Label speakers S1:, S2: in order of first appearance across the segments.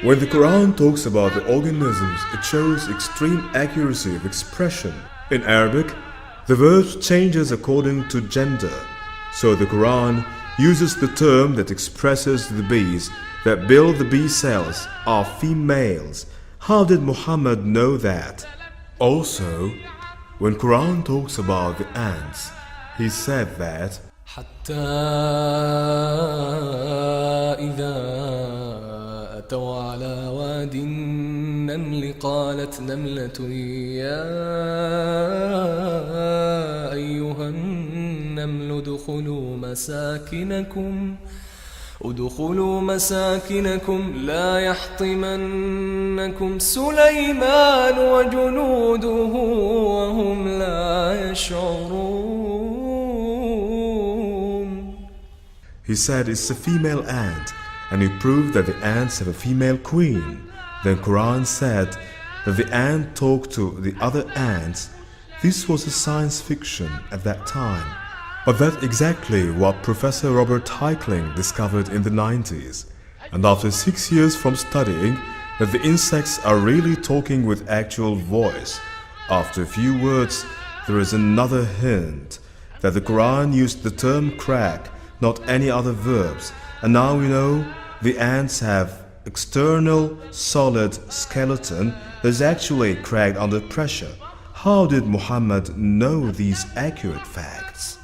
S1: When the Quran talks about the organisms, it shows extreme accuracy of expression. In Arabic, the verb changes according to gender. So the Quran uses the term that expresses the bees that build the bee cells are females. How did Muhammad know that? Also, when Quran talks about the ants, he said that
S2: حتى إذا أتوا على واد النمل قالت نملة يا أيها النمل ادخلوا مساكنكم لا يحطمنكم سليمان وجنوده وهم لا يشعرون.
S1: He said it's a female ant, and he proved that the ants have a female queen. Then Quran said that the ant talked to the other ants. This was a science fiction at that time. But that's exactly what Professor Robert Heitling discovered in the 90s. And after 6 years from studying that the insects are really talking with actual voice, after a few words there is another hint that the Quran used the term crack, not any other verbs. And now we know the ants have external solid skeleton that is actually cracked under pressure. How did Muhammad know these accurate facts?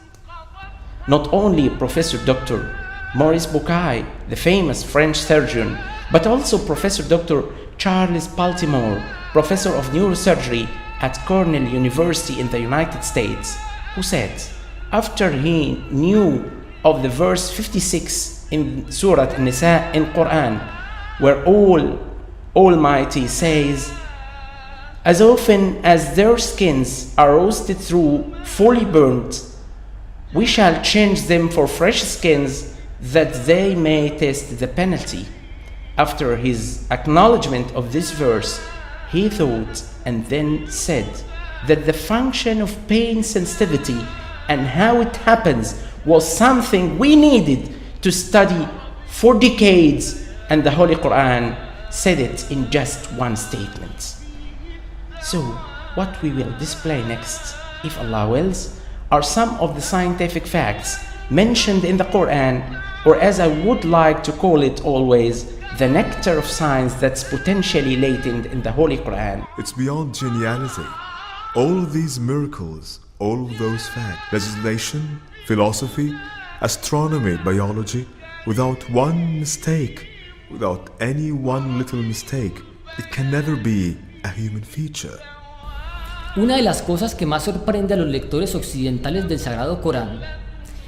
S3: Not only Professor Dr. Maurice Bucaille, the famous French surgeon, but also Professor Dr. Charles Baltimore, Professor of Neurosurgery at Cornell University in the United States, who said, after he knew of the verse 56 in Surah An-Nisa in Qur'an, where Almighty says, as often as their skins are roasted through, fully burnt, we shall change them for fresh skins that they may test the penalty. After his acknowledgement of this verse, he thought and then said that the function of pain sensitivity and how it happens was something we needed to study for decades, and the Holy Quran said it in just one statement. So, what we will display next, if Allah wills, are some of the scientific facts mentioned in the Quran, or as I would like to call it always, the nectar of science that's potentially latent in the Holy Quran.
S1: It's beyond geniality. All of these miracles, all of those facts, legislation, philosophy, astronomy, biology, without one mistake, without any one little mistake, it can never be a human feature.
S4: Una de las cosas que más sorprende a los lectores occidentales del Sagrado Corán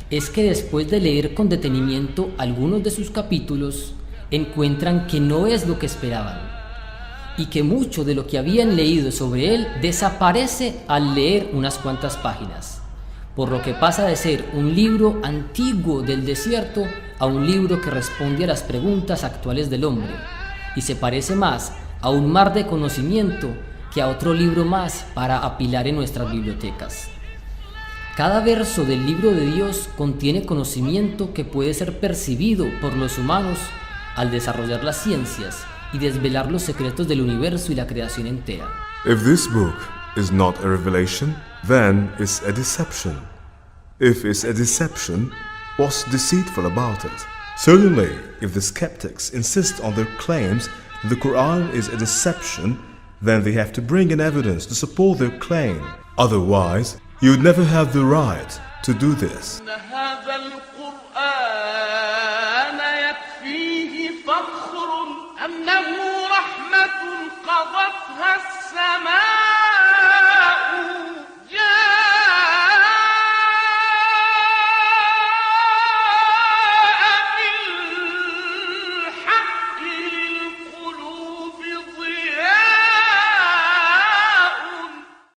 S4: es que después de leer con detenimiento algunos de sus capítulos, encuentran que no es lo que esperaban y que mucho de lo que habían leído sobre él desaparece al leer unas cuantas páginas, por lo que pasa de ser un libro antiguo del desierto a un libro que responde a las preguntas actuales del hombre y se parece más a un mar de conocimiento que a otro libro más para apilar en nuestras bibliotecas. Cada verso del libro de Dios contiene conocimiento que puede ser percibido por los humanos al desarrollar las ciencias y desvelar los secretos del universo y la creación entera.
S1: If this book is not a revelation, then it's a deception. If it's a deception, what's deceitful about it? Certainly, if the skeptics insist on their claims that the Quran is a deception, then they have to bring in evidence to support their claim. Otherwise, you would never have the right to do this.